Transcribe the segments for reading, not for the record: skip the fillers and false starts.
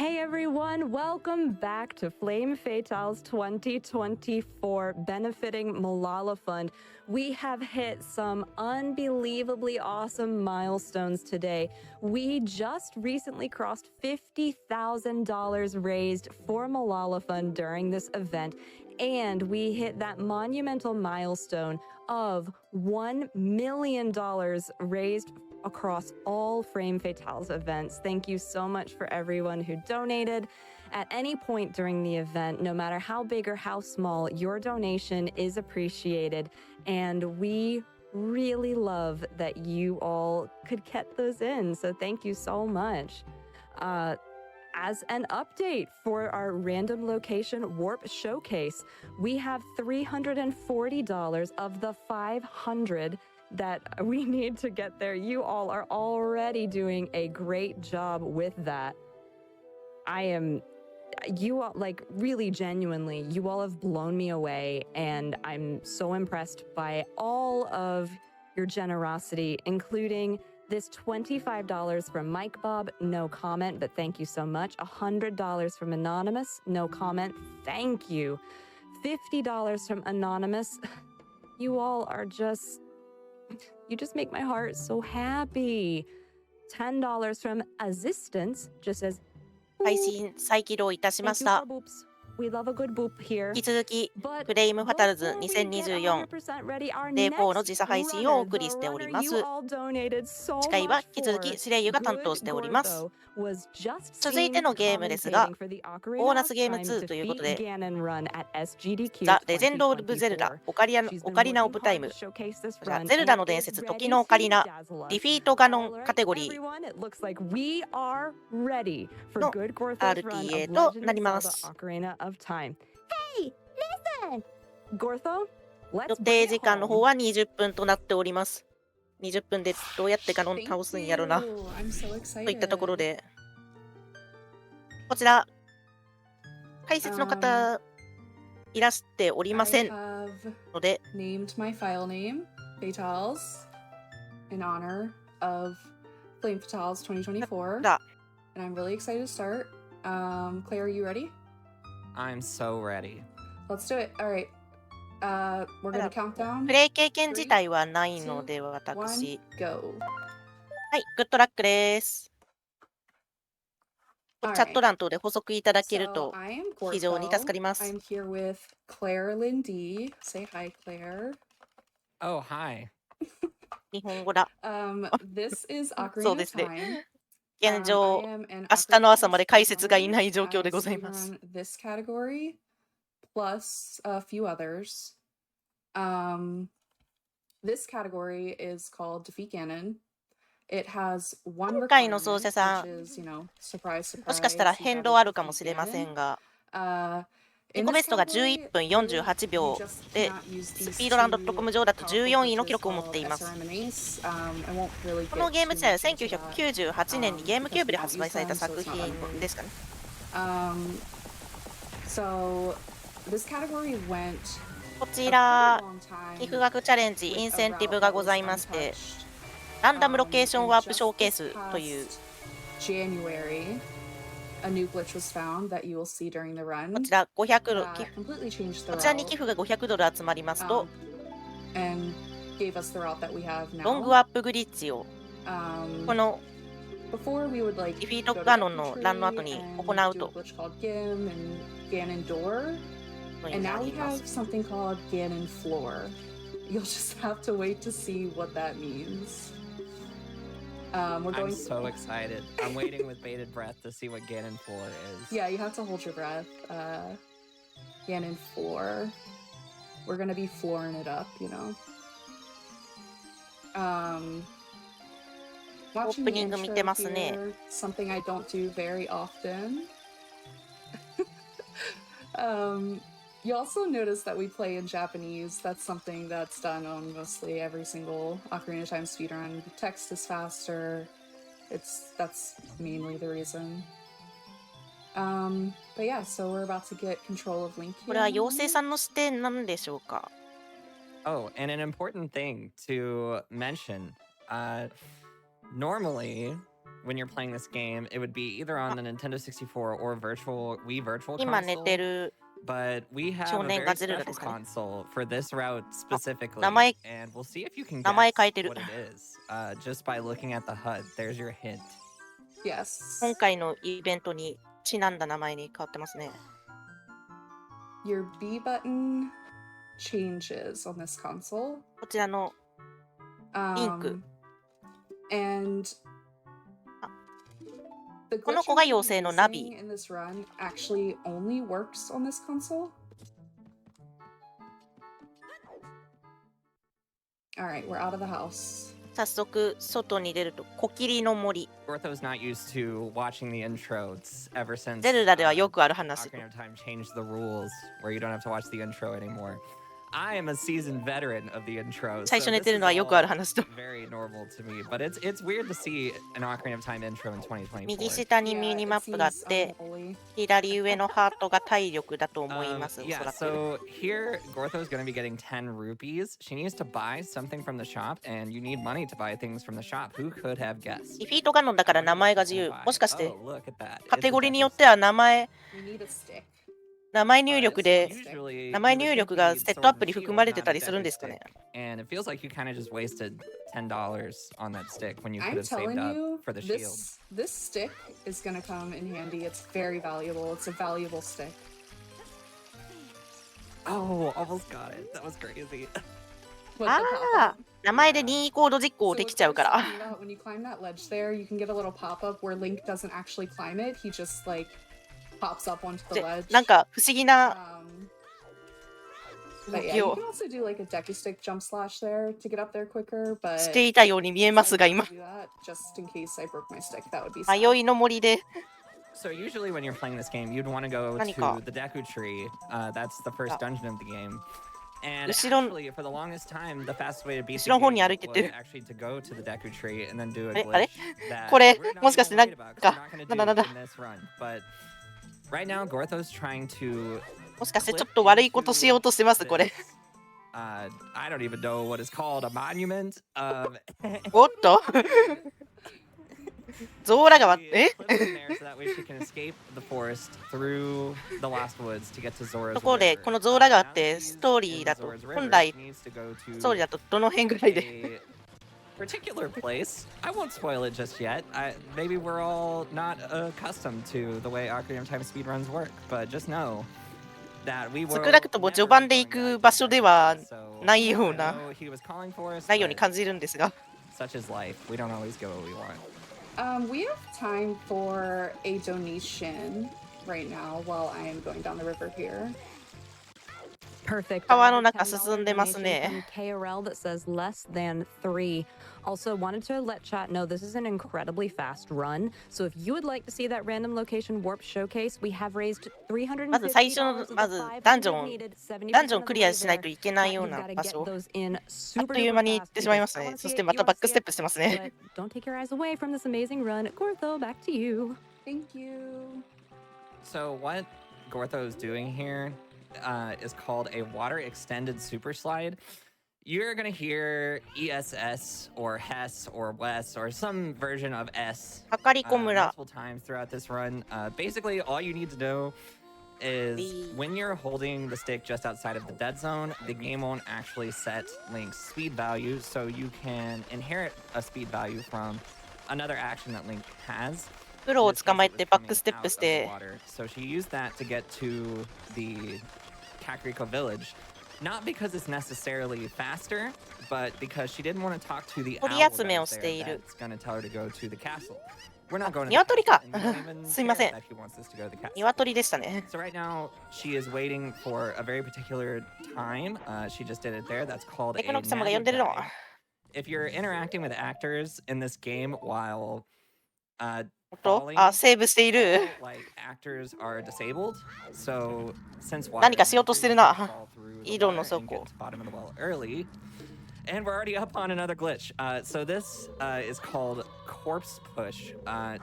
Hey everyone, welcome back to Flame Fatales 2024 benefiting Malala Fund. We have hit some unbelievably awesome milestones today. We just recently crossed $50,000 raised for Malala Fund during this event, and we hit that monumental milestone of $1 million raised across all Frame Fatales events. Thank you so much for everyone who donated. At any point during the event, no matter how big or how small, your donation is appreciated. And we really love that you all could get those in. So thank you so much. As an update for our random location warp showcase, we have $340 of the $500 that we need to get there. You all are already doing a great job with that. You all, like, really genuinely, you all have blown me away, and I'm so impressed by all of your generosity, including this $25 from Mike Bob, no comment, but thank you so much. $100 from Anonymous, no comment, thank you. $50 from Anonymous. You all are you just make my heart so happy. $10 from Assistance just says, 配信再起動いたしま Thank し you た for。boops. We love a good boop here. 引き続き、 But フレイムファタルズ before we get 2024 100% ready, our Day 4 の next 時差配信をお runner, 送り the しており runner ま you す。 all donated so 次回は much 引き続 for, きシレイユが担当しております。 goodgortho, was just 続いて seen のゲームですが、 commentating for the ボー Ocarina ナ of スゲーム Time 2ということ Defeat で、 Ganon run at SGDQ ザ・レジェンド・オブ・ゼルダ、 2024. オカリナ She's オ been カリナ・オ working ブ・タイ hard ム、 to showcase this それから run, ゼルダ and の伝 it 説、時 ready のオカリ to ナ、 dazzle ディ us. フィート・ガノ All ン right, カテゴリー everyone, it looks like we are ready for の goodgortho's run of RTA と Legend な of りま Zelda す。 Ocarina of Time. Hey, listen! Gortho, 予 let's 定 bring 時 it 間の方 home. は20分となっております。20分でどうやってガノン Thank 倒すん you. やろな。 I'm so といったところ excited. で、こちら、解説の方、いらしておりま I せん have ので、 named my file name Fatales in honor of Flame Fatales 2024. だ And I'm really excited to start. Claire, are you ready? I'm so ready. Let's do it. All right. We're gonna count プ down. レイ経験自体はないので、私。 One, go. はい、グッドラックです。チ All ャット right. 欄等で補足いただける So と I am 非常に助か Gortho. ります。 I'm here with Claire Lindy. Say hi, Claire. Oh, hi. 日本語だ。 This is そう Ocarina で of すね。 Time. 現状、 I am an 明日の朝 Ocarina まで of 解 Time 説がいない runner. 状況で I ございます。 speedrun this category plus a few others. This category is called Defeat Ganon. It has one 今回の requirement, 奏者さん、 which is, surprise, もしかしたら surprise, you 変 gotta 動あるか defeat もしれませ Ganon. んが、 In 自己ベ this ストが category, 11分 really, 48 you 秒 just で、 cannot use ス these ピードラン two ド .com 上だと powerful 14位の記 glitches 録を持って called います。 SRM and Ace. I won't really こ get のゲーム too 自体は much into that. 1998年にゲームキューブで because 発 we 売 don't され use た them, so 作 it's not 品 important. ですかね。 So this category went こ a ち pretty ら、 long time 寄付額チャレンジ、 with イ a ンセンティ route ブが that ご was ざいまして、 untouched. ランダムロケーション And ワープシ just ョーケー this スという、 past January, a new glitch was found that you will see during the こ run ちら500ドル、 that completely changed the こちらに寄 route 付が500ドル集まりますと、 and gave us the route that we have ロング now. アップグリッジを、この Before we would like ディフィート go to ガノンの Country ランの後に and 行う do a と glitch called Gim and Ganon Door. のに And な now り we ま have す。 something called Ganon Floor. You'll just have to wait to see what that means. We're I'm going. so excited. I'm waiting with bated breath to see what Ganon 4 is. Yeah, you have to hold your breath. Ganon Floor. We're gonna be flooring it up, you know. Watching the Opening intro 見てますね。 here, something I don't do very often. You also notice that we play in Japanese. That's something that's done on mostly every single Ocarina of Time speedrun. The text is faster. That's mainly the reason. But yeah, so we're about to get control of Link これは here. 妖精さんの視点なんでしょうか。 Oh, and an important thing to mention. Normally, when you're playing this game, it would be either on the Nintendo 64 or Wii Virtual 今寝 Console. てる But we have 少 a 年 very がゼルダ special ですかね。 console for this route specifically, 名前 and we'll see if you can 名前 guess 変えてる what it is just by looking at the HUD. There's your hint. Yes. 今回のイベントにちなんだ名前に変わってますね。 Your B button changes on this console. こちらの Link. And the この glitch 子が I'm 妖精のナビ。 using in this run actually only works on this console. All right, we're out of the house. 早速外に出るとコキリの森。 Gortho's not used to watching the intros ever since ゼルダではよくある話。 Ocarina of Time changed the rules where you don't have to watch the intro anymore. I am a seasoned veteran of the intro, 最 so 初寝 this てる is のはよくある all 話と。 very normal to me. But it's weird to see an Ocarina of Time intro in 2024. 右下にミニマップがあっ seems て、 unholy. 左上のハートが体力だと思います。おそ Yeah, らく。 so here Gortho's going to be getting 10 rupees. She needs to buy something from the shop, and you need money to buy things from the shop. Who could have guessed? ディフィートガノンだから名前が自由。もしかして Oh, look at that. カ It's テ a ゴリによっ deck ては名前 We need a stick. 名前入力で Usually, 名前 you would 入 think 力 you が need セット sword アッ and プに含 shield, まれて not た a りするん deck ですかね。 stick. And it feels like you kind of just wasted $10 on that stick when you could I'm have saved telling up you, for the shield. this stick is gonna come in handy. It's very valuable. It's a valuable stick. Oh, almost got it. That was crazy. With the あ pop-up. あ、名前で任意コード実行 So で what's きちゃう nice から。 about when you climb that ledge there, you can get a little pop-up where Link doesn't actually climb it. He just like pops up onto the で ledge. なんか不思議な But 動 yeah, き you を can also do like a decky stick jump slash there to get up there quicker. But していたように見えますが、 I'm 今 gonna do that just in case I broke my stick. That would be 迷 sad. いの森で So usually when you're playing this game, you'd want to go 何か to the Deku Tree. That's the first dungeon of the game. And 後ろ actually, for the longest time, the fastest way to beat 後 the ろの方に game 歩いてってる。 was actually to go to the Deku Tree and then do a あれ glitch あれ that これ we're not もしかして even なん worried about 'cause か we're not going to なんだ do in this run. But right now, Gortho's trying to もしかしてちょ clip っと悪いことしよう into としてますこれ。 this, I don't even know what is called a monument of おっとゾーラ川 She え clips in there so that way she can escape the forest through the Lost Woods to get to Zora's ところで River. このゾーラ川っ Now て that she's ストーリ in ーだと Zora's River, 本来 she needs to go ストーリー to だとどの辺ぐらいで a particular place. I won't spoil it just yet. Maybe we're all not accustomed to the way Ocarina of Time speedruns work, but just know that we will 少なくとも never 序盤 be で going 行く back 場 to 所 that では place. So, ないよう I な know he was calling for us, ないように but 感じるんですが such is life. We don't always get what we want. We have time for a donation right now while I am going down the river here. Perfect. 川の I have a 中 $10 進んでます donation ね from KRL that says less than 3. Also, wanted to let chat know this is an incredibly fast run. So if you would like to see that random location warp showcase, we have raised $350. まず最初のまずダンジョンクリアしないといけないような場所あっという間に行ってしまいましたねそしてまたバックステップしてますね Don't take your eyes away from this amazing run. Gortho, back to you. Thank you. So what Gortho is doing here is called a water extended super slide. You're gonna hear ESS or HES or WES or some version of S はかりこ村 multiple times throughout this run. Basically, all you need to know is when you're holding the stick just outside of the dead zone, the game won't actually set Link's speed value, so you can inherit a speed value from another action that Link has. プロを捕まえてバックステップして So she used that to get to the Kakariko village. Not because it's necessarily faster, but because she didn't want to talk to the owl 鳥集めを that し was てい there る that's going to tell her to go to the castle. We're not going to the 鶏 castle, か and you don't even すいません care that he wants us to go to the castle. 鶏でしたね So right now, she is waiting for a very particular time. She just did it there. That's called エ a コノキ様が呼んでるの Nagi. If you're interacting with actors in this game while と falling, あセーブしている like actors are disabled. So since water 何かしようとしてるな fall through the 井戸の water and 底 get to the bottom of the well early. And we're already up on another glitch. So this is called corpse push.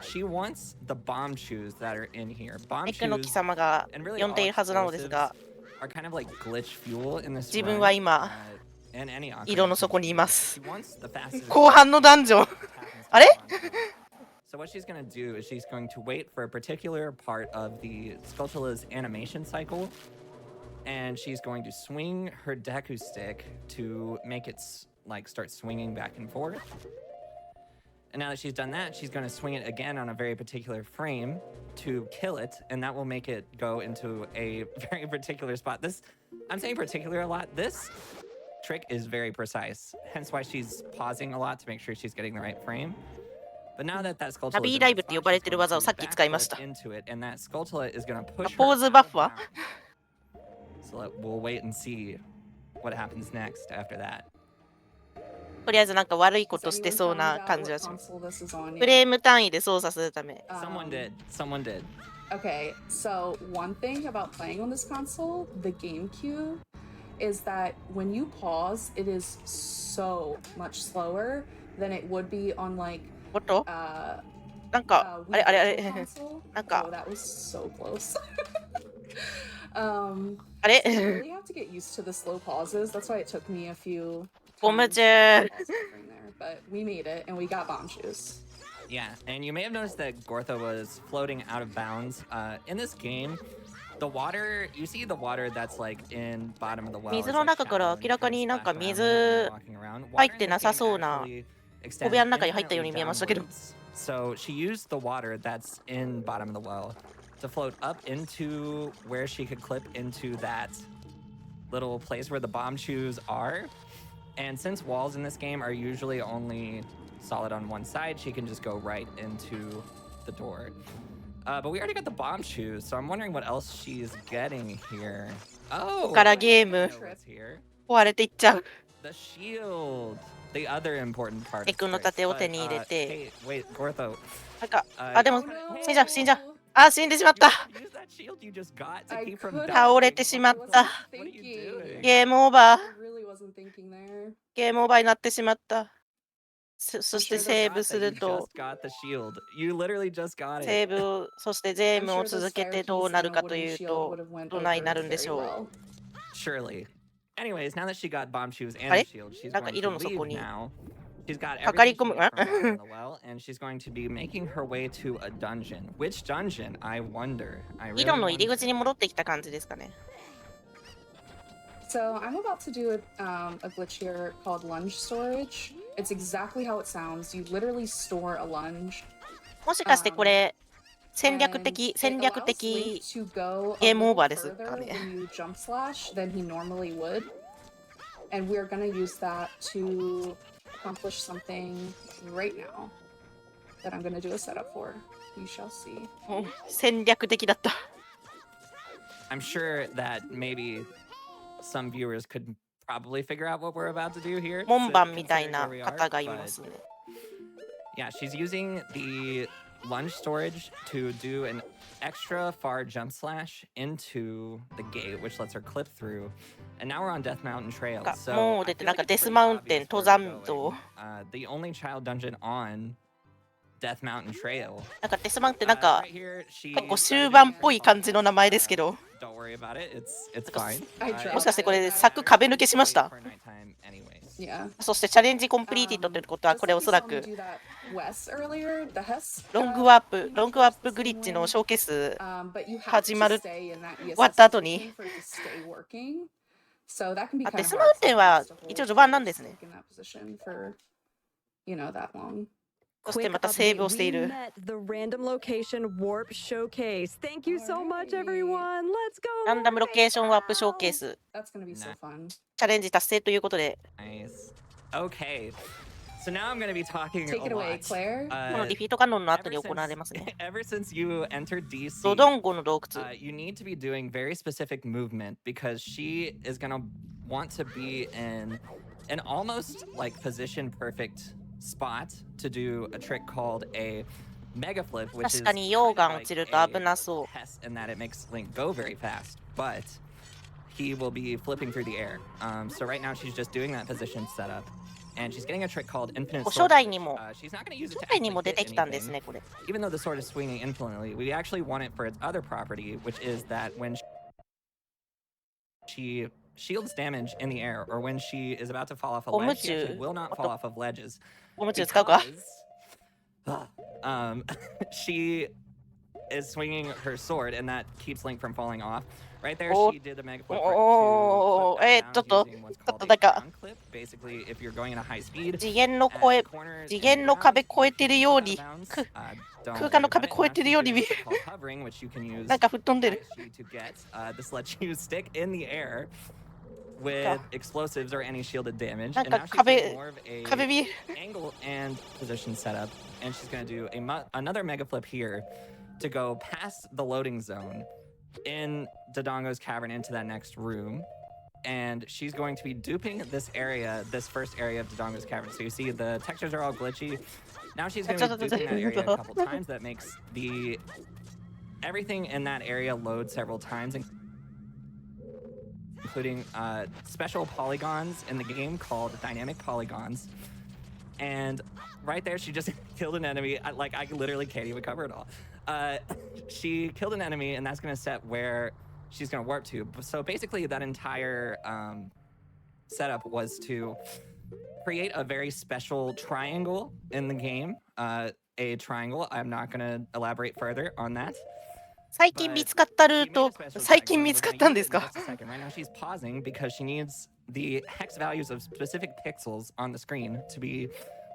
She wants the bomb shoes that are in here. Bomb エコノキ shoes 様が and really 呼ん all でいるはずなのです explosives が are kind of like glitch fuel in this 自分 run, は今 and any 井戸の底にいます She wants the fastest 後半のダンジョン happens to あれ be on. So what she's going to do is she's going to wait for a particular part of the Skulltula's animation cycle, and she's going to swing her Deku stick to make it like start swinging back and forth. And now that she's done that, she's going to swing it again on a very particular frame to kill it, and that will make it go into a very particular spot. I'm saying particular a lot. This trick is very precise, hence why she's pausing a lot to make sure she's getting the right frame. But now that Skulltula ナビーライブって呼ばれてる技をさっき使いました。 into it, and that Skulltula is going to push ポーズバッファ So we'll wait and see what happens next after that. とりあえずなんか悪いことしてそうな感じはします。フレーム単位で操作するため。Someone did. Okay, so one thing about playing on this console, the GameCube, is that when you pause, it is so much slower than it would be on like おっとなんかあれなんか oh, that was so close. あれ so you really have to get used to the slow pauses. That's why it took me a few ゴムチ there, but we made it and we got bomb shoes. Yeah, and you may have noticed that Gortho was floating out of bounds. In this game, the water, you see the water that's like in bottom of the well. 水の中から明らかになんか水入ってなさそうな小部屋の中に入ったように見えましたけど。 So she used the water that's in bottom of the well to float up into where she could clip into that little place where the bomb shoes are. And since walls in this game are usually only solid on one side, she can just go right into the door. But we already got the bomb shoes, so I'm wondering what else she's getting here. Oh, からゲーム 壊れていっちゃう。 the shield, the other important part. エクの盾を手に入れて。 Hey, wait, Gortho. なんかあでも死んじゃう。あ死んでしまった。 Use that shield you just got to keep from 倒れてしまった。 What are you doing? ゲームオーバー。 I really wasn't thinking there. ゲームオーバーになってしまった。そしてセーブすると You literally just got it. セーブをそしてゲームを続けてどうなるかというとどないなるんでしょう。 Surely. Anyways, now that she got bomb shoes and あ a れ shield, she's なんか going 色 to の底 leave に now. She's got かかり everything 込む she needs from the well, and she's going to be making her way to a dungeon. Which dungeon? I wonder. I really 色の入り wonder. 口に戻ってきた感じですかね。 So I'm about to do a glitch here called lunge storage. It's exactly how it sounds. You literally store a lunge. もしかしてこれ戦略的ゲームオーバーですかね。 When you jump slash than he normally would. And we're gonna use that to accomplish something right now that I'm gonna do a setup for. You shall see. 戦略的だった。 I'm sure that maybe some viewers could probably figure out what we're about to do here. 門番みたいな方がいますね。 Yeah, she's using the lunge storage to do an extra far jump slash into the gate, which lets her clip through. And now we're on Death Mountain Trail. もう出てなんかデスマウンテン登山道。 The only child dungeon on Death Mountain Trail. なんかデスマウンテンなんか結構終盤っぽい感じの名前ですけど。 Don't worry about it. It's fine. もしかしてこれ柵壁抜けしました。 Yeah. そしてチャレンジコンプリーティッドということはこれおそらく Wes earlier, the Hess, ロングワープグリッジのショーケース but you have 始 to まる stay in that 終わった後に for it to stay working. So that can be あ kind デ of スマウンテンは hard to 一応 hold 序盤なんですね。 in that position for, you know, that long. そしてまたセーブをしてい We る。 met the random location warp showcase. Thank you so much, everyone. Let's go. ランダムロケーションワープショーケース That's gonna be so fun. チャレンジ達成ということで Nice. Okay. So now I'm going to be talking Take it a away, lot. Claire. このディフィートカノンの後に行われますね。 Ever since you entered DC, ドドンゴの洞窟。 you need to be doing very specific movement because she is going to want to be in an almost like position perfect spot to do a trick called a mega flip, which is 確かに溶岩落ちると危なそう。 test in that it makes Link go very fast, but he will be flipping through the air. So right now she's just doing that position setup, and she's getting a trick called infinite 初 sword. 代にも She's not going to use it 初 to 代にも actually 出て hit きたんです anything. ねこれ。 Even though the sword is swinging infinitely, we actually want it for its other property, which is that when she shields damage in the air, or when she is about to fall off a ledge, she actually will not fall off of ledges. ゴムチュー使うか？ she is swinging her sword, and that keeps Link from falling off. Right there, she did a mega flip to flip that down using what's called a ground clip. Basically, if you're going at a high speed, 次元の壁越えてるように、空間の壁越えてるように見える。なんか吹っ飛んでる。This lets you stick in the air with explosives or any shielded damage. なん And か now she's 壁 doing more of a 見える。 angle and position setup, and she's going to do another mega flip here to go past the loading zone in Dodongo's cavern into that next room. And she's going to be duping this first area of Dodongo's cavern. So you see the textures are all glitchy. Now she's going to be duping that area a couple times. That makes everything in that area load several times, including special polygons in the game called dynamic polygons. And right there, she just killed an enemy. I literally can't even cover it all. She killed an enemy, and that's going to set where she's going to warp to. So basically, that entire setup was to create a very special triangle in the game. A triangle. I'm not going to elaborate further on that. 最近見つかったルート、最近見つかったんですか？ Right now she's pausing because she needs the hex values of specific pixels on the screen to be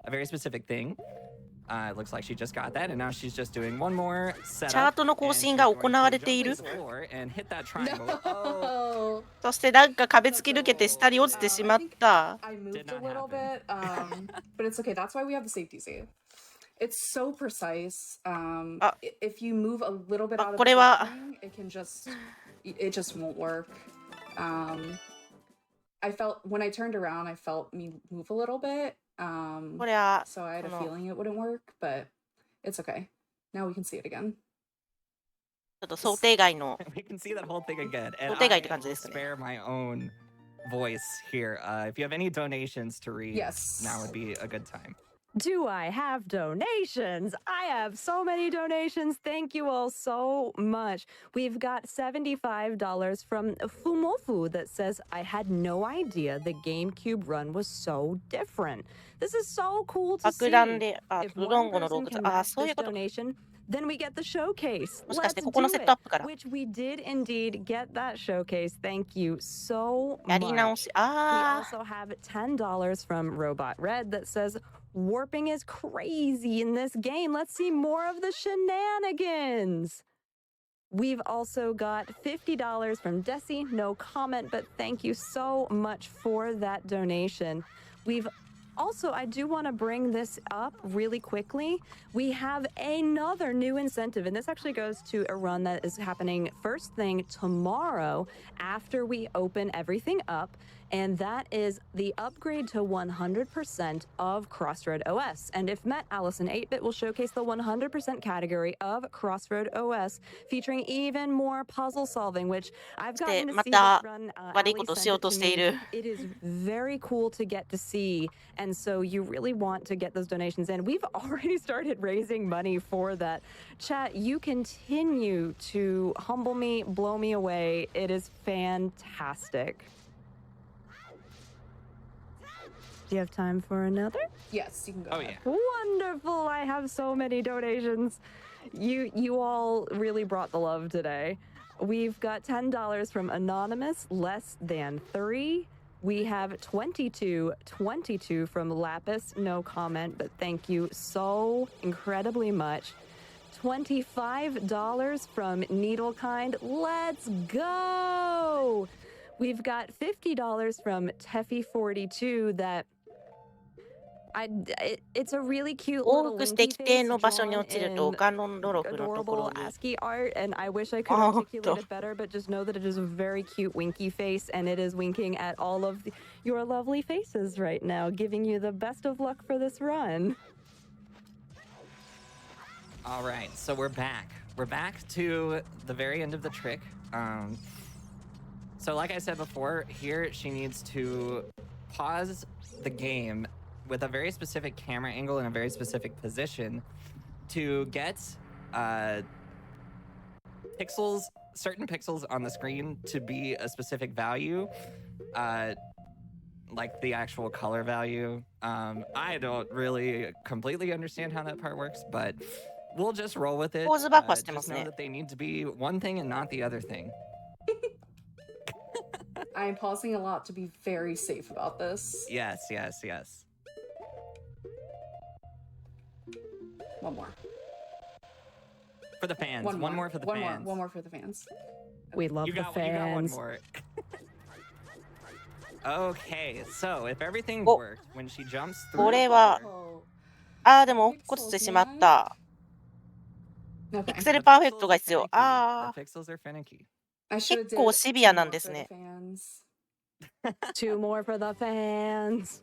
a very specific thing. It looks like she just got that, and now she's just doing one more setup. チャートの更新が行われている。And hit that triangle. Oh. そしてなんか壁突き抜けて下に落ちてしまった。I moved a little bit, but it's okay. That's why we have the safety save. It's so precise. If you move a little bit out of position, it just won't work. I felt when I turned around, I felt me move a little bit. So I had a feeling it wouldn't work, but it's okay. Now we can see it again. ちょっと想定外の。 We can see that whole thing again. And 想定外って感じですね。 spare my own voice here. If you have any donations to read, Yes. now would be a good time. Do I have donations? I have so many donations. Thank you all so much. We've got $75 from Fumofu that says, I had no idea the GameCube run was so different. This is so cool to see. 爆弾で、If ドドン one ゴの person 洞 can 窟。match そういう this こと。 donation, then we get the showcase. もしかし Let's てここの do セットアップか it. ら。 Which we did indeed get that showcase. Thank you so やり直 much. し。 We あ also have $10 from Robot Red that says, warping is crazy in this game. Let's see more of the shenanigans. We've also got $50 from Desi. No comment, but thank you so much for that donation. We've also, I do want to bring this up really quickly. We have another new incentive, and this actually goes to a run that is happening first thing tomorrow after we open everything up. And that is the upgrade to 100% of Crossroad OS. And if met, Allison 8-Bit will showcase the 100% category of Crossroad OS, featuring even more puzzle solving, which I've gotten to see this run.悪いことをしようとしている。 It is very cool to get to see. And so you really want to get those donations in. We've already started raising money for that. Chat, you continue to humble me, blow me away. It is fantastic. Do you have time for another? Yes, you can go ahead. Yeah. Wonderful. I have so many donations. You all really brought the love today. We've got $10 from Anonymous, less than 3. We have 22 from Lapis, no comment, but thank you so incredibly much. $25 from Needlekind. Let's go! We've got $50 from Teffy42 that it's a really cute 往 little 復して winky 規定 face の場所に drawn 落ちる in とガノンドロフのところ adorable に ASCII art, and I wish I could Oh, articulate it better, but just know that it is a very cute winky face, and it is winking at all of your lovely faces right now, giving you the best of luck for this run. All right, so we're back. We're back to the very end of the trick. So like I said before, here she needs to pause the game with a very specific camera angle in a very specific position to get certain pixels on the screen to be a specific value. like the actual color value. I don't really completely understand how that part works, but we'll just roll with it. ポーズバッファしてま Just す know ね。 that they need to be one thing and not the other thing. I'm pausing a lot to be very safe about this. Yes, yes, yes. One more. For the fans. One One more for the fans. One more for the fans. We love You the got one fans. more. Okay, so if everything お、 worked when she jumps こ through れは、 Oh, でも落っこちてしまった。ピ okay. クセル the パーフェク pixels ト are が必要。 finicky. The pixels are finicky. I should have 結構 did シビア two なん more です for the ね。 fans. 2 more for the fans.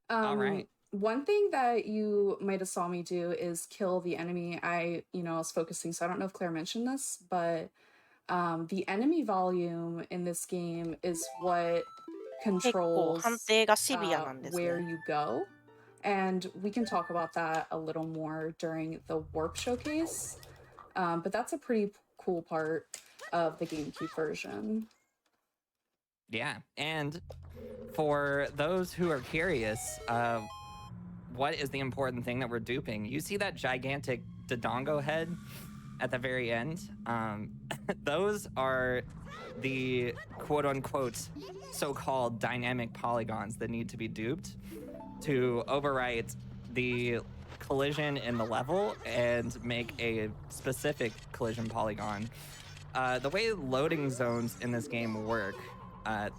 All right. One thing that you might have saw me do is kill the enemy. I was focusing, so I don't know if Claire mentioned this, but the enemy volume in this game is what 結構 controls 判定がシビアなんですね。 where you go. And we can talk about that a little more during the warp showcase. But that's a pretty cool part of the GameCube version. Yeah, and for those who are curious, what is the important thing that we're duping? You see that gigantic Dodongo head at the very end? Those are the quote-unquote so-called dynamic polygons that need to be duped to overwrite the collision in the level and make a specific collision polygon. The way loading zones in this game work,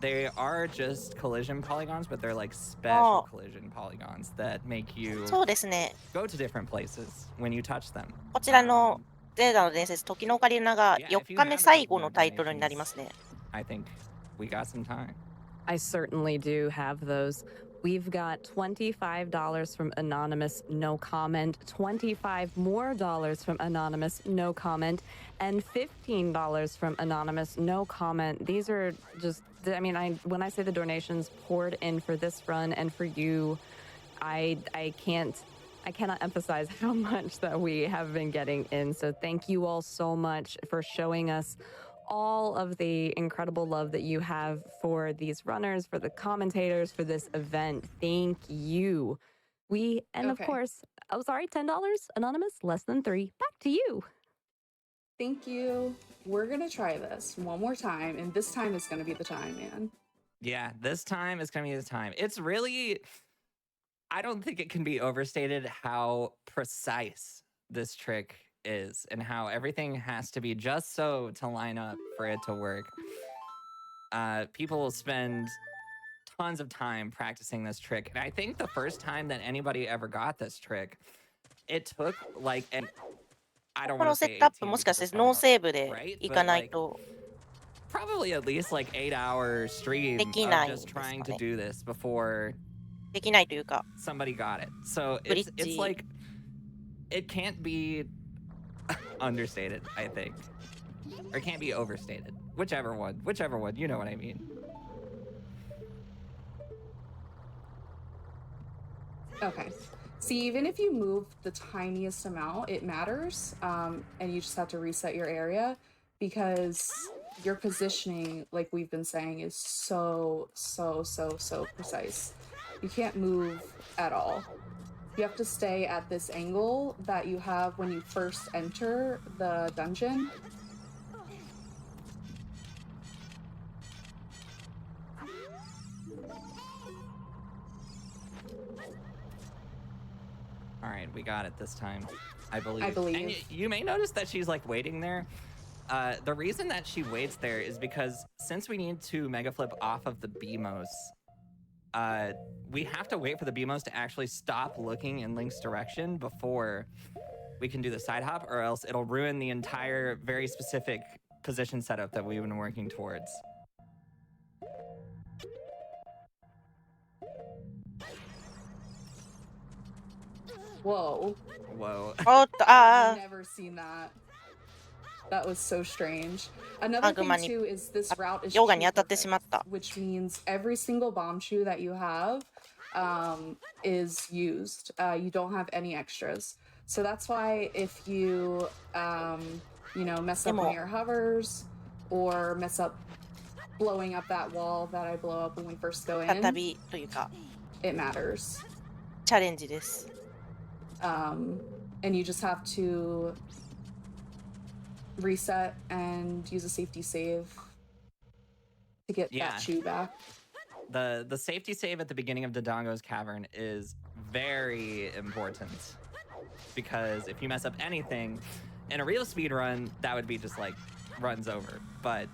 they are just collision polygons, but they're like special collision polygons that make you そうですね。 go to different places when you touch them. こちらのゼルダの伝説、時のオカリナが Yeah, 4 if you 日目 have a 最 couple 後の more タイトルになり donations, ますね。 I think we got some time. I certainly do have those. We've got $25 from Anonymous, no comment, $25 more from Anonymous, no comment, and $15 from Anonymous, no comment. These are just, I mean, when I say the donations poured in for this run and for you, I cannot emphasize how much that we have been getting in. So thank you all so much for showing us all of the incredible love that you have for these runners, for the commentators, for this event. Thank you. And of Okay. course, oh, sorry, $10, Anonymous, less than 3. Back to you. Thank you. We're gonna try this one more time, and this time is gonna be the time, man. Yeah, this time is going to be the time. It's really, I don't think it can be overstated how precise this trick is and how everything has to be just so to line up for it to work. People will spend tons of time practicing this trick. And I think the first time that anybody ever got this trick, it took like an, I don't こ want の to セ say ットアップ 18 もしか because して it's ノー not セーブで right, い but かない like と probably at least like 8-hour stream でき of ないんで just すか trying to ね。 do this before できないというか、 somebody got it. So ブリ it's ッジ like it can't be understated, I think. Or it can't be overstated. Whichever one, you know what I mean. Okay. See, even if you move the tiniest amount, it matters. And you just have to reset your area because your positioning, like we've been saying, is so precise. You can't move at all. You have to stay at this angle that you have when you first enter the dungeon. All right, we got it this time. I believe. I believe. And you may notice that she's like waiting there. The reason that she waits there is because since we need to mega flip off of the BMOS, we have to wait for the BMOS to actually stop looking in Link's direction before we can do the side hop, or else it'll ruin the entire very specific position setup that we've been working towards. Whoa. Whoa. おっと、あ I've あ、 never seen that. That was so strange. Another thing 悪魔に too is this route is 溶岩に true 当たってしま perfect, った。 which means every single bomb shoe that you have is used. You don't have any extras. So that's why if you mess up one of your hovers or mess up blowing up that wall that I blow up when we first go 再 in, びというか、 it matters. チャレンジです。And you just have to reset and use a safety save to get that shoe back. The safety save at the beginning of Dodongo's cavern is very important because if you mess up anything in a real speed run, that would be just like runs over. But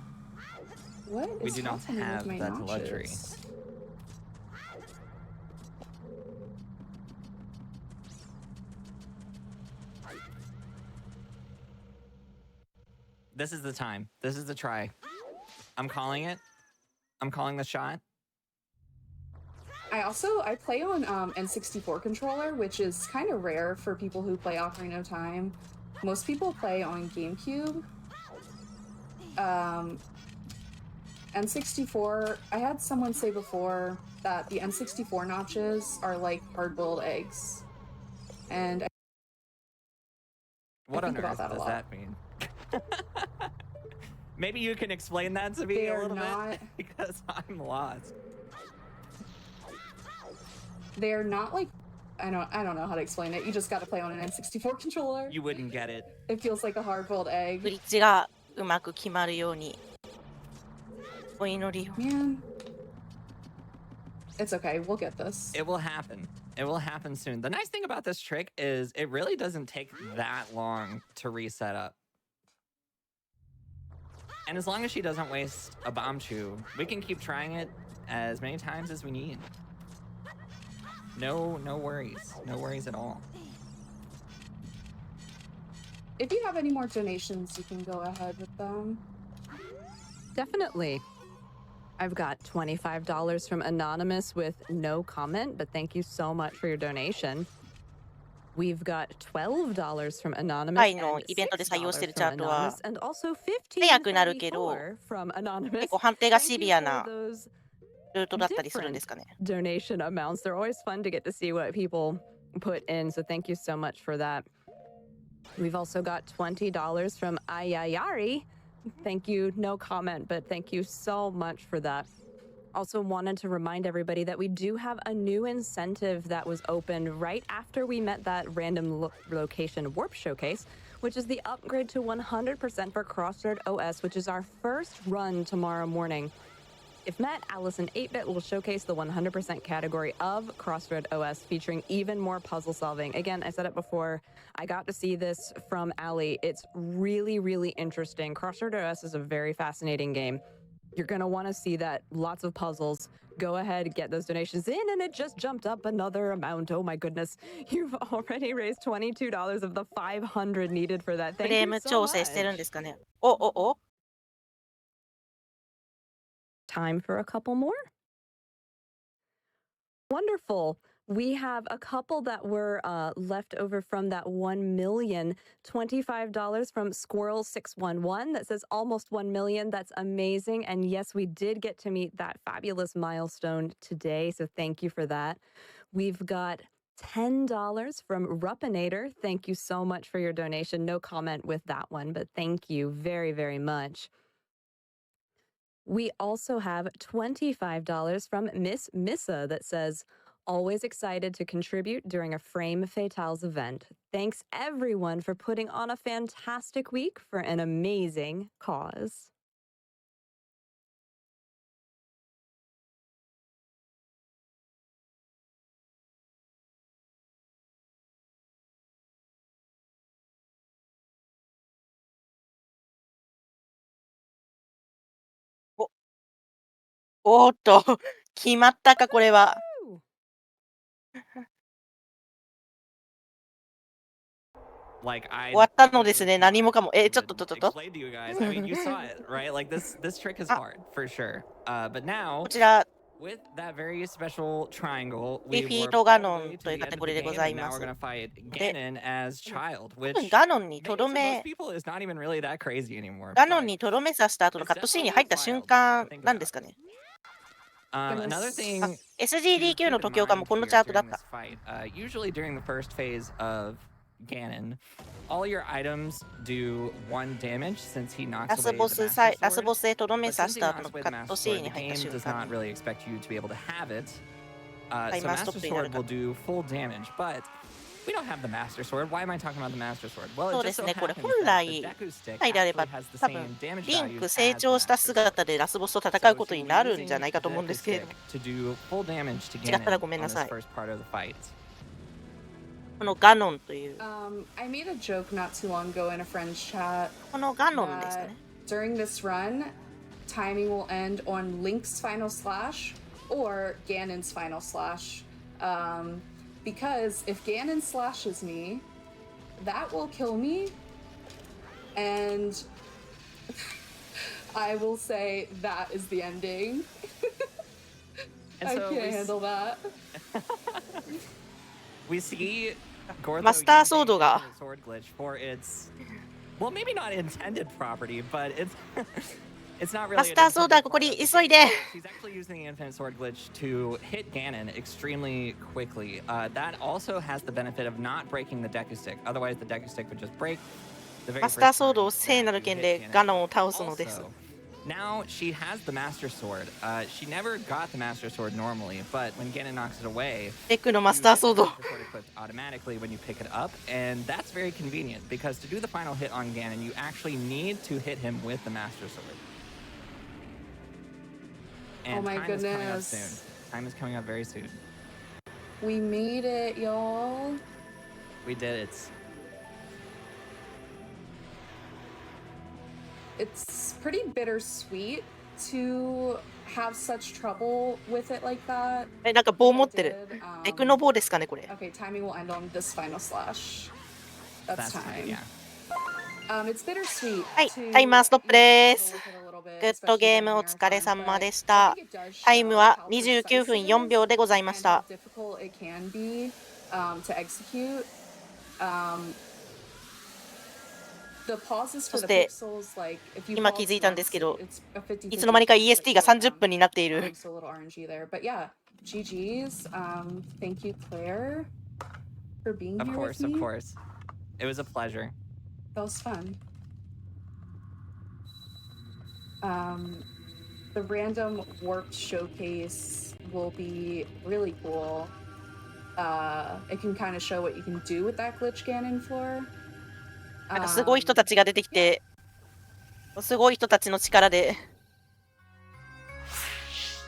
we do not have that luxury. This is the time. This is the try. I'm calling it. I'm calling the shot. I play on N64 controller, which is kind of rare for people who play Ocarina of Time. Most people play on GameCube. N64, I had someone say before that the N64 notches are like hard-boiled eggs. And what on earth does that mean? Maybe you can explain that to me a little bit because I'm lost. They're not like I don't know how to explain it. You just got to play on an N64 controller. You wouldn't get it. It feels like a hard-boiled egg. ブリッジがうまく決まるようにお祈りを。 Man, it's okay. We'll get this. It will happen. It will happen soon. The nice thing about this trick is it really doesn't take that long to reset up. And as long as she doesn't waste a bomb chew, we can keep trying it as many times as we need. No worries. No worries at all. If you have any more donations, you can go ahead with them. Definitely. I've got $25 from Anonymous with no comment, but thank you so much for your donation. We've got $12 from Anonymous and $6 from Anonymous, and also $15 from Anonymous. 結構判定がシビアなルートだったりするんですかね。 Donation amounts. They're always fun to get to see what people put in, so thank you so much for that. We've also got $20 from Ayayari. Thank you. No comment, but thank you so much for that. Also wanted to remind everybody that we do have a new incentive that was opened right after we met that random location warp showcase, which is the upgrade to 100% for Crossroad OS, which is our first run tomorrow morning. If met, Allison 8-Bit will showcase the 100% category of Crossroad OS, featuring even more puzzle solving. Again, I said it before, I got to see this from Allie. It's really, really interesting. Crossroad OS is a very fascinating game. You're going to want to see that. Lots of puzzles. Go ahead, get those donations in, and it just jumped up another amount. Oh my goodness. You've already raised $22 of the $500 needed for that. Thank you so much. してるんですかね。お。 Time for a couple more? Wonderful. We have a couple that were left over from that 1 million. $25 from Squirrel611 that says almost 1 million. That's amazing. And yes, we did get to meet that fabulous milestone today. So thank you for that. We've got $10 from Ruppinator. Thank you so much for your donation. No comment with that one, but thank you very, very much. We also have $25 from Miss Missa that says, always excited to contribute during a Frame Fatales event. Thanks everyone for putting on a fantastic week for an amazing cause.おっと、決まったか、これは。終わったのですね、何もかも。ちょっと。I mean, you saw it, right? Like this trick is hard for sure. But now, こちら、 with that very special triangle, we Defeat were Ganon というカテゴリでございます。 now we're gonna fight Ganon as child, which ガノンにとど most め、 people is not even really that crazy anymore. ガノンにとどめさせた後のカットシーンに入った瞬間なんですかね。 Another thing, SGDQ の時岡もこのチャートだった。 usually during the first phase of Ganon, all your items do 1 damage since he ラ knocks ス away ボ the ス Master ラスボ Sword. スへとどめ But 刺 since し he た後 knocks の away カ the ット Master シーン Sword, に the 入った game 瞬 does 間 not に really expect you to be able to have it. So マウストッ Master プになる Sword か will do full damage, but we don't have the Master Sword. Why am I talking about the Master Sword? Well, そ it うで just す so ね、これ happens 本 that 来 the Deku Stick 本来であれば actually has the 多分 same damage リン values ク as 成 the 長した Master Sword. 姿でラスボスと戦 So うこと she に will な be るんじゃ using ないかと the 思うんで Deku すけれ Stick ども、 to do full damage to 違ったら Ganon ごめん on な this さい。 first part of the fight. このガノンという、I made a joke not too long ago in a friend's chat このガノンです that ね。 during this run, timing will end on Link's final slash or Ganon's final slash. Because if Ganon slashes me, that will kill me, and I will say that is the ending. And I so can't we handle that. We see マスターソー Gortho ド using が Infinite Sword Glitch for its, well, maybe not intended property, but it's it's not マ really ス an ターソード intended はここ part に of the 急い game. で。 She's actually using the Infinite Sword Glitch to hit Ganon extremely quickly. That also has the benefit of not breaking the Deku Stick. Otherwise, the Deku Stick would just break the very マスター first ソー time ドを聖なる that you 剣 hit で Ganon. ガノンを倒すのです。 Also, now she has the Master Sword. She never got the Master Sword normally, but when Ganon knocks it away, デクの you マ get スター the ソード。 Master Sword equipped automatically when you pick it up, and that's very convenient because to do the final hit on Ganon, you actually need to hit him with the Master Sword. And Oh my time is coming up goodness. soon. Time is coming up very soon. We made it, y'all. We did it. It's pretty bittersweet to have such trouble with it like that. なんか棒持ってる。 Like I did. デクの棒ですかね、これ。 Okay, timing will end on this final slash. That's That's time. yeah. It's bittersweet. はい、 to, タイマーストップ you know, で struggle す。 with it a little bit, グッド especially ゲー during ムお marathons, 疲れ様 but でし I た。 think it does タイム show は how 29分 precise it 4 is 秒でございまし and how た。 difficult it can be to execute. The pauses そ for し the て pixels, like if you 今 pause 気づいたん once, ですけど、 it's a 50-50いつの間にか chance that EST が you'll 30分になっている。 so a little RNG there. But yeah, GG's. Thank you, Claire, for being Of here course, with of me. course. It was a pleasure. That was fun. The random warped showcase will be really cool. It can kind of show what you can do with that glitch Ganon floor. なんかすごい人たちが出てきて、すごい人たちの力で。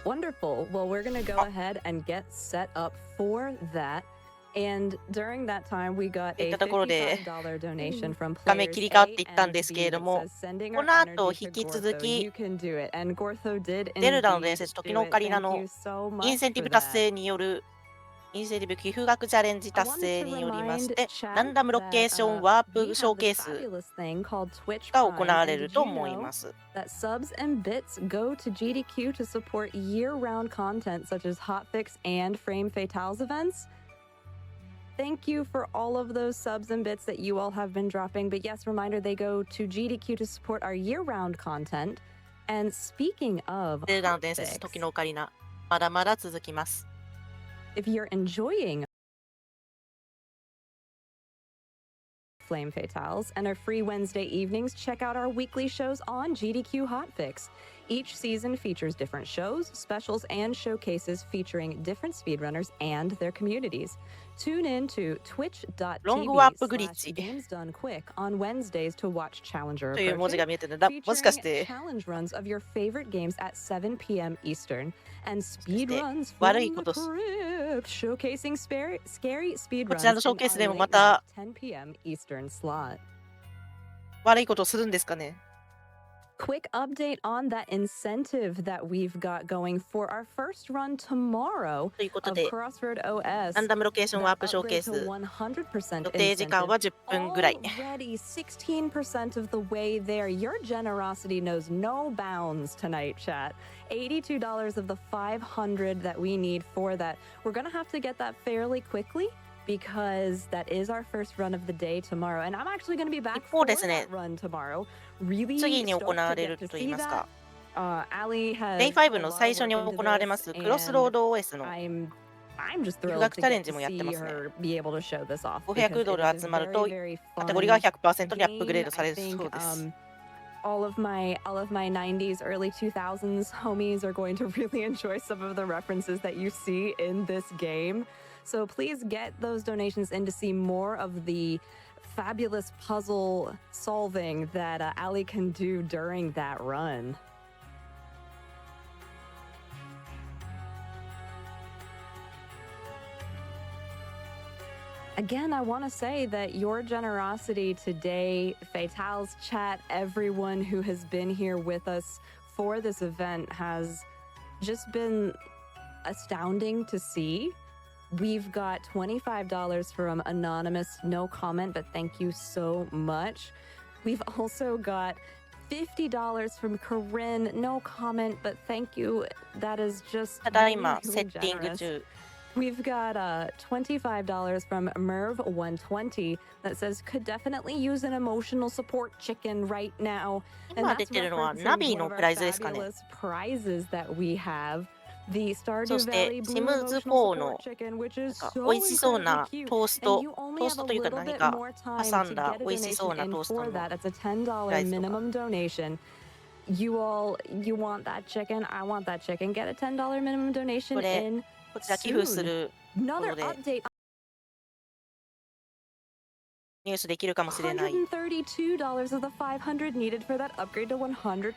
Wonderful. Well, we're going to go ahead and get set up for that. And during that time, we got a $55 donation from 画面 players 切り替わってい A ったん and ですけれ B ど that も、 says sending こ our の後 energy 引 to き続 Gortho. き You can do it. And Gortho did ゼルダの indeed 伝説 do 時のオ it. カリナ Thank の you so イン much センティ for ブ達 that. 成によるインセンティブ寄付額チャレンジ I 達 wanted 成 to によりまし remind て、 chat ランダムロケーション that ワー we プショー have ケー this ス fabulous thing called Twitch が行 Prime. わ And れる did と you 思い know ます。 that subs and bits go to GDQ to support year-round content such as hotfix and frame fatales events? Thank you for all of those subs and bits that you all have been dropping. But yes, reminder, they go to GDQ to support our year-round content. And speaking of ゼルダの伝説 hotfix, 時のオカリナ、まだまだ続きます。 if you're enjoying Flame Fatales and our free Wednesday evenings, check out our weekly shows on GDQ Hotfix. Each season features different shows, specials, and showcases featuring different speedrunners and their communities. Tune in to Long warp glitch. twitch.tv/gamesdonequick on Wednesdays to watch Challenger という文字 Approaching, が見えてるんだ。もしかし featuring て challenge runs of your favorite games at 7 p.m. Eastern, and speed runs 悪い from こ the と crypt, showcasing scary speed こちらの runs ショー in ケース our でも late また night 10 p.m. Eastern slot. 悪いことをするんですかね。 Quick update on that incentive that we've got going for our first run tomorrow ということ of で、 Crossroad OS. ランダムロケーションワー That プショーケー upgrade to ス、 100% 予定時間は incentive. 10分ぐらい。 Already 16% of the way there. Your generosity knows no bounds tonight, chat. $82 of the 500 that we need for that. We're gonna have to get that fairly quickly, because that is our first run of the day tomorrow, and I'm actually going to be back 一方 for ですね、 that run tomorrow. Really 次に stoked 行わ to れる get to と言い see ます that. か、 Ali has デイ put a 5の lot 最 of 初に work 行 into われま this, すクロスロー and ド OS の I'm I'm just 寄付 thrilled 額 to チャレ get ンジ to もやって see ますね。 her be able to show this off 500 because ド it ル is a 集まる very, と very カテゴリが fun 100% にアップグレー game. ドさ I れるそう think です。all of my 90s, early 2000s homies are going to really enjoy some of the references that you see in this game. So please get those donations in to see more of the fabulous puzzle solving that Ali can do during that run. Again, I want to say that your generosity today, Fatale's chat, everyone who has been here with us for this event has just been astounding to see. We've got $25 from Anonymous, no comment, but thank you so much. We've also got $50 from Corinne, no comment, but thank you. That is just ただい really, ま really セッティング generous. 中。 We've got $25 from Merv120 that says could definitely use an emotional support chicken right now. And 今出 that's てるのは referencing ナビ one の of プ our ライズですかね。 fabulous prizes that we have. The そ Stardew して Valley シ Blue ムズ Emotional 4の Support Chicken, which is なんか so 美味しそう incredibly な cute. トース And ト、 you only トース have ト a というか little 何 bit か more time 挟ん to だ get a 美味しそう donation な in トースト for の that. It's a プ $10 ライズとか。 minimum donation. You want that chicken? I want that chicken. Get a $10 minimum こ donation れ in こちら寄付す soon. るこ Another とで update. ニュースできるかもしれない。 $132 of the 500 needed for that upgrade to 100%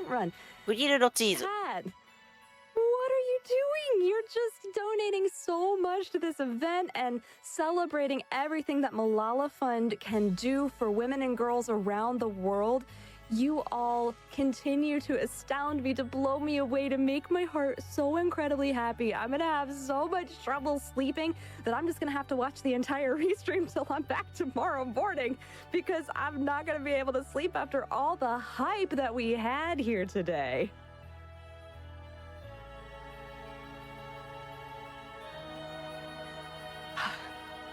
run. グリルドチーズ。 Cat, what are you doing? You're just donating so much to this event and celebrating everything that Malala Fund can do for women and girls around the world. You all continue to astound me, to blow me away, to make my heart so incredibly happy. I'm gonna have so much trouble sleeping that I'm just gonna have to watch the entire restream till I'm back tomorrow morning because I'm not gonna be able to sleep after all the hype that we had here today.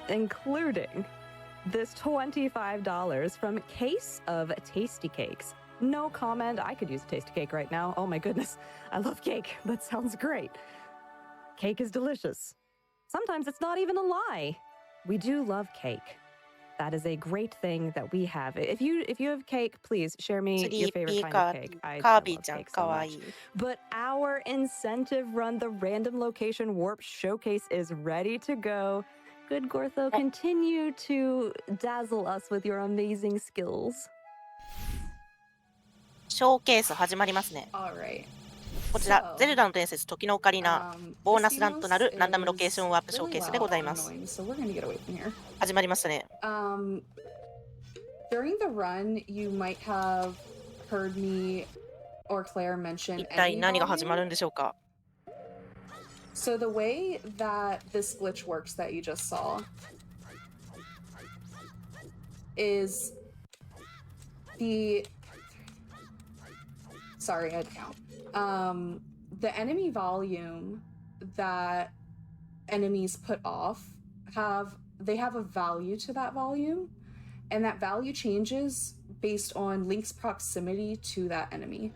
Including this $25 from Case of Tasty Cakes. No comment. I could use a tasty cake right now. Oh my goodness. I love cake. That sounds great. Cake is delicious. Sometimes it's not even a lie. We do love cake. That is a great thing that we have. If you have cake, please share me your favorite kind of cake. I カー love ビィちゃん cake か so わい much. い。 But our incentive run, the Random Location Warp Showcase, is ready to go. goodgortho, continue to dazzle us with your amazing skills. ショーケース始まりますね。 Alright. こちら、ゼルダの伝説時のオカリナ、ボーナスランとなるランダムロケーションワープショーケースでございます。 So we're gonna get away from here. 始まりましたね。 During the run, you might have heard me or Claire mention 一体 enemy 何が始ま volume. るんでしょうか。 So the way that this glitch works that you just saw is sorry, I had to count. The enemy volume that enemies put off have a value to that volume, and that value changes based on Link's proximity to that enemy.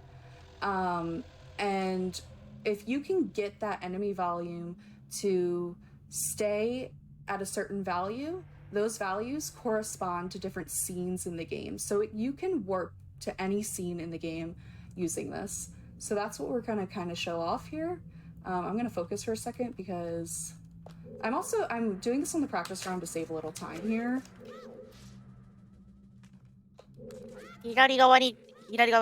And if you can get that enemy volume to stay at a certain value, those values correspond to different scenes in the game. So you can warp to any scene in the game using this. So that's what we're gonna kind of show off here. I'm gonna focus for a second because I'm doing this on the practice round to save a little time here. 左側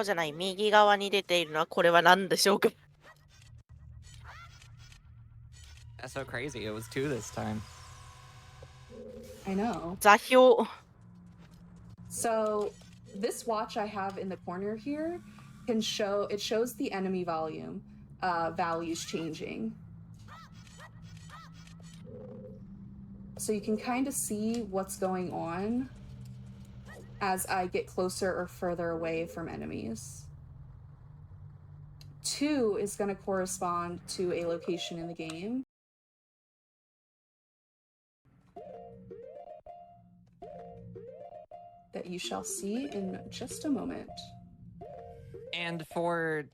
じゃない、右側に出ているのはこれは何でしょうか。 That's so crazy. It was 2 this time. I know. 座標。 So this watch I have in the corner here shows the enemy volume values changing. So you can kind of see what's going on as I get closer or further away from enemies. 2 is going to correspond to a location in the game. That you shall see in just a moment. And for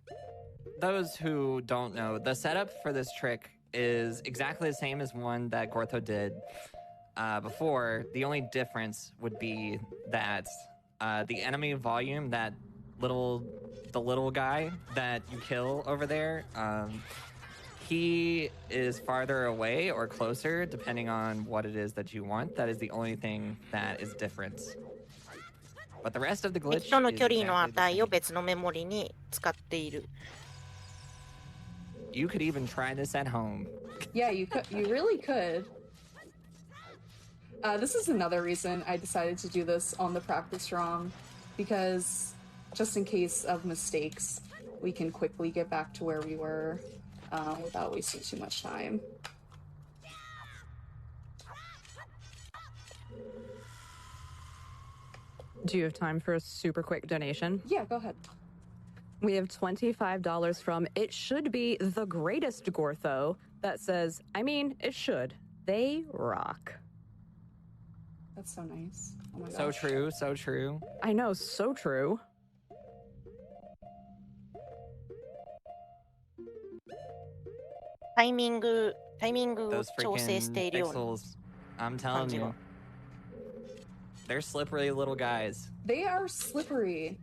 those who don't know, the setup for this trick is exactly the same as one that Gortho did before. The only difference would be that the enemy volume, the little guy that you kill over there, he is farther away or closer depending on what it is that you want. That is the only thing that is different. But the rest of the glitch 敵との is 距離の exactly the 値を same. 別のメモリに使っている。You could even try this at home. Yeah, you could. You really could. This is another reason I decided to do this on the practice ROM, because just in case of mistakes, we can quickly get back to where we were without wasting too much time. Do you have time for a super quick donation? Yeah, go ahead. We have $25 from It Should Be the Greatest Gortho that says, I mean, it should. They rock. That's so nice. Oh my gosh. So true, so true. I know, so true. Timing を Those 調整し freaking ているような pixels. I'm telling you. They're slippery little guys. They are slippery.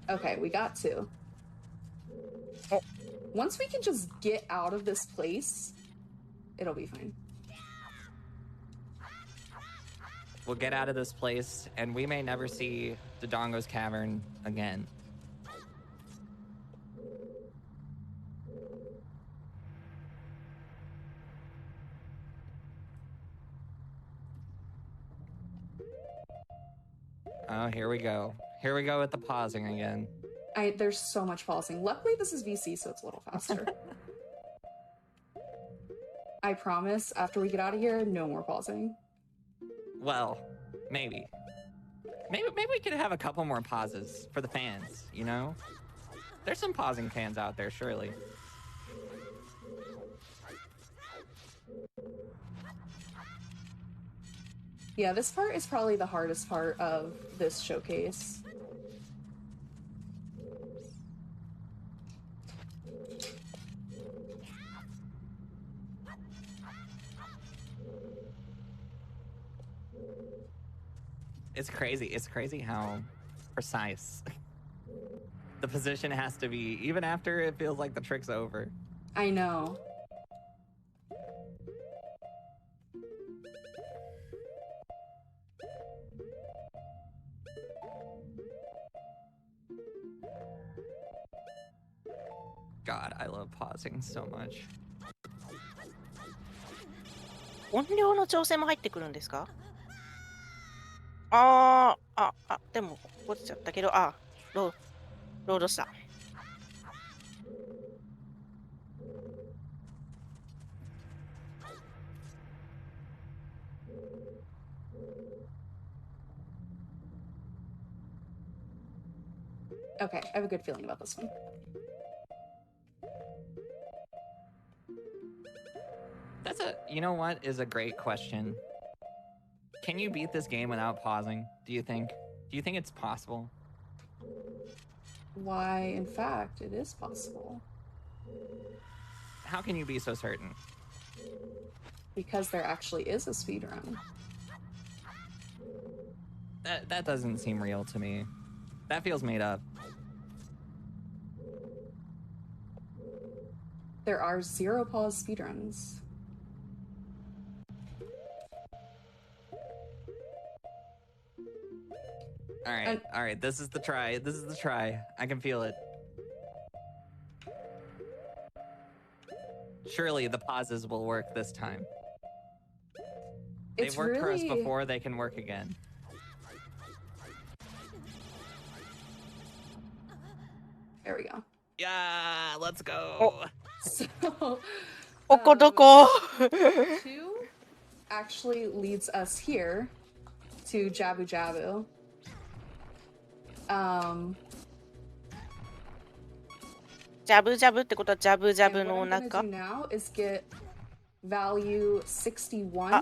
Okay, we got two. Oh. Once we can just get out of this place, it'll be fine. We'll get out of this place, and we may never see Dodongo's Cavern again. Oh, here we go. Here we go with the pausing again. There's so much pausing. Luckily, this is VC, so it's a little faster. I promise, after we get out of here, no more pausing. Well, maybe. Maybe we could have a couple more pauses for the fans, you know? There's some pausing fans out there, surely. Yeah, this part is probably the hardest part of this showcase. It's crazy. It's crazy how precise the position has to be, even after it feels like the trick's over. I know. God, I love pausing so much. 音量の調整も入ってくるんですか？でも落ちちゃったけど、ロードした。Okay, I have a good feeling about this one. You know what is a great question? Can you beat this game without pausing, do you think? Do you think it's possible? Why, in fact, it is possible. How can you be so certain? Because there actually is a speedrun. That doesn't seem real to me. That feels made up. There are 0 pause speedruns. All right, this is the try. This is the try. I can feel it. Surely the pauses will work this time. They've worked for us before, they can work again. There we go. Yeah, let's go. So, おこどこ 2 actually leads us here to Jabu Jabu. ジャブジャブってことはジャブジャブの And what I'm 中 gonna do now is get value 61.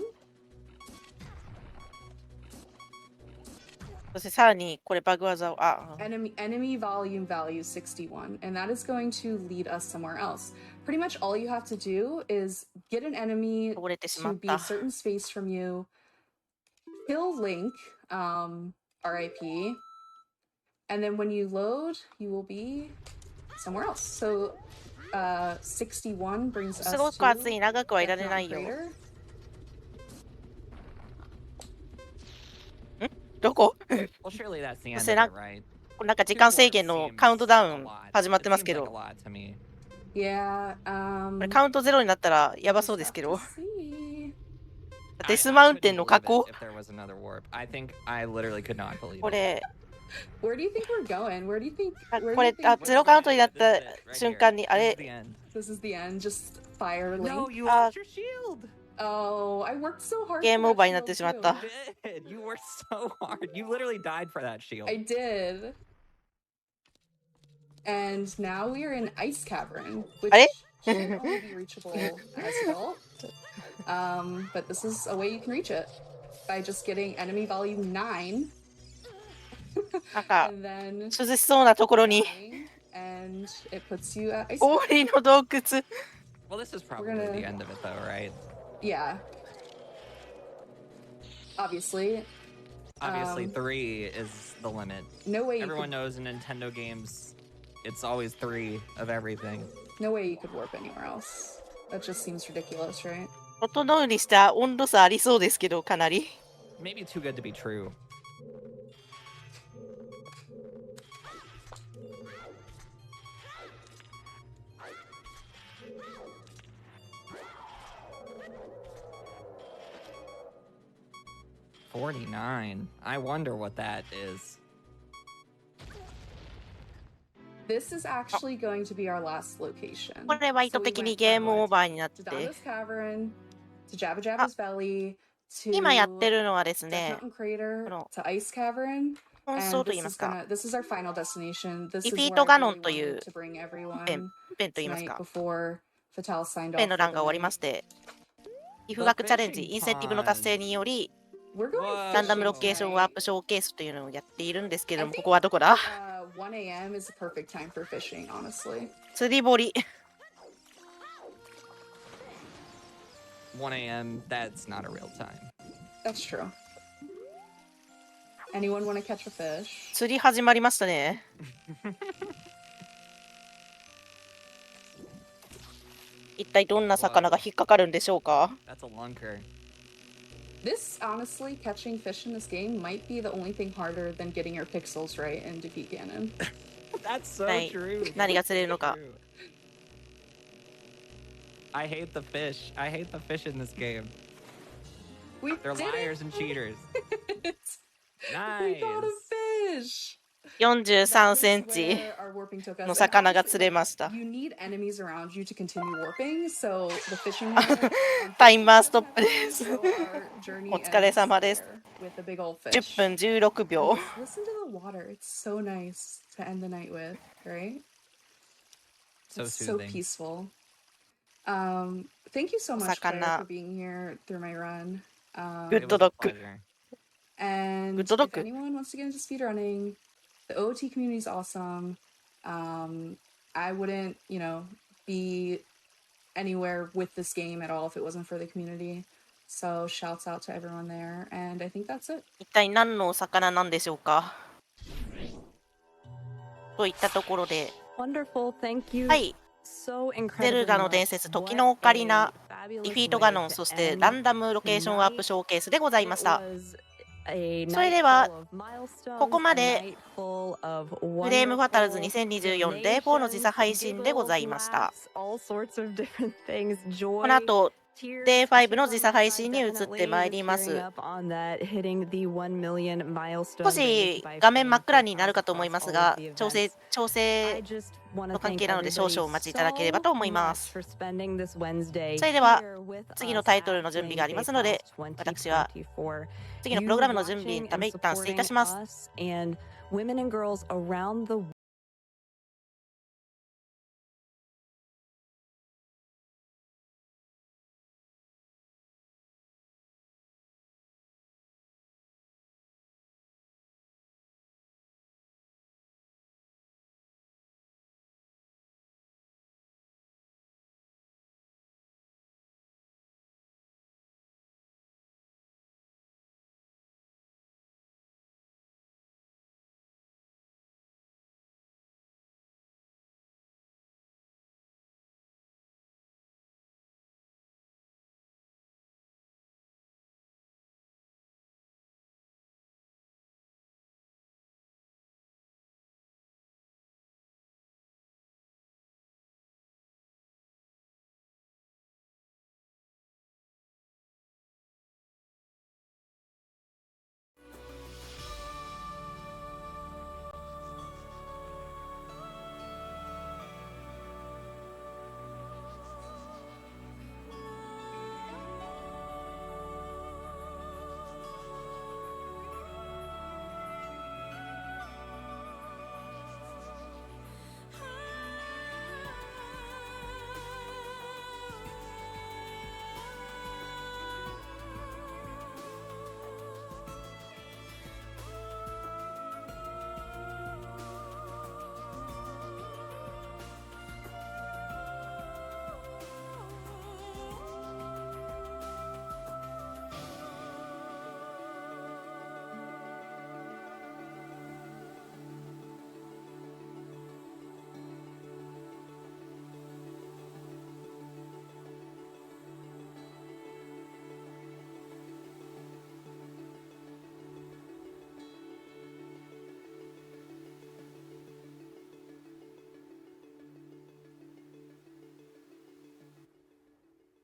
そしてさらにこれバグ技を、enemy volume value 61, and that is going to lead us somewhere else. Pretty much all you have to do is get an enemy 汚れてしま to っ be a た。 certain space from you, kill Link, RIP, and then when you load, you will be somewhere else. So, 61 brings us すごく暑い、長くはいられないよ。 Crater. どこ Well, surely that's the end of そしてな it, right? なんか時間制限のカウントダウン始まってますけ Seems ど、 like a lot to me. Yeah, これカウントゼロになったらやばそうですけど、 see. デスマウンテンの加工、 If there was another warp, I think I literally could not believe こ it. れ、 Where do you think we're going? Where do you think? これ、ゼロカウントになった瞬間に、あ This れ is the end. This is the end. Just fire Link. No, you lost your shield. Oh, I worked so hard. ゲーム for オーバー that になって shield しまっ too. た。 You did. You worked so hard. You literally died for that shield. I did. And now we are in Ice Cavern, which あれ should only be reachable as built. But this is a way you can reach it by just getting enemy volume 9. なんか And then 涼しそうなところに and it puts you at Ice Cavern. 氷の洞窟。 Well, this is probably gonna- the end of it, though, right? Yeah. Obviously. Obviously, 3 is the limit. No way you Everyone could, knows in Nintendo games, it's always 3 of everything. no way you could warp anywhere else. That just seems ridiculous, right? 整うにした温度差ありそうですけど、かなり。 Maybe too good to be true. $49. I wonder what that is. This is actually going to be our last location. これは意図 So we 的に went ゲー from ムオーバーになっ to て、 Donna's Cavern, to Jabba Jabba's Belly, to 今やってるのはです Death ね、 Mountain Crater, この to Ice Cavern. 本層 And と this 言いま is すか、 this is our final destination. This is Defeat where I Ganon really という wanted to bring ペン everyone ペンと言います tonight か、 before Fatal signed ペ off ンの for 欄 the が終わり night. まして、寄付額チャレンジ、インセンティブの達成により、 We're going ランダムロ fishing ケーション tonight. ワープショーケースというのをやっているんですけれども、 I think- ここはどこだ 1 a.m. is the perfect time for fishing, honestly. 釣り堀。 1 a.m., that's not a real time. That's true. Anyone want to catch a fish? 釣り始まりましたね。一体どんな魚が引っかかるんでしょうか。 That's a lunker. This, honestly, catching fish in this game might be the only thing harder than getting your pixels right in Defeat Ganon. That's so はい true. 何が釣れるのか。 I hate the fish. I hate the fish in this game. We They're did liars and cheaters. it! We Nice. got a fish! 43センチ Where our warping took us. の魚が釣れました。 You need enemies around you to continue warping, so the fishing moment タイマーストップです so our journey お疲れ ends 様です there with the big old 10 fish. 分16秒 Listen to the water. It's so nice to end the night with, right? So It's so soothing. peaceful. Thank you so much, Claire, Sakana. for being here through my run. Good It was a dog. pleasure. And Good if dog. anyone wants to get into speedrunning, the OOT community is awesome. I wouldn't, be anywhere with this game at all if it wasn't for the community. So shouts out to everyone there. And I think that's it. 一体何のお魚なんでしょうかといったところで、 Wonderful, thank you. はい、 So ゼルダの伝説、時のオカリナ、ディフィートガノン、そしてランダムロケーションワープショーケースでございました。それではここまでフレームファタルズ2024 Day4 の時差配信でございました。この後 Day5 の時差配信に移ってまいります。少し画面真っ暗になるかと思いますが、調整の関係なので少々お待ちいただければと思います。それでは次のタイトルの準備がありますので、私は次のプログラムの準備のため一旦失礼いたします。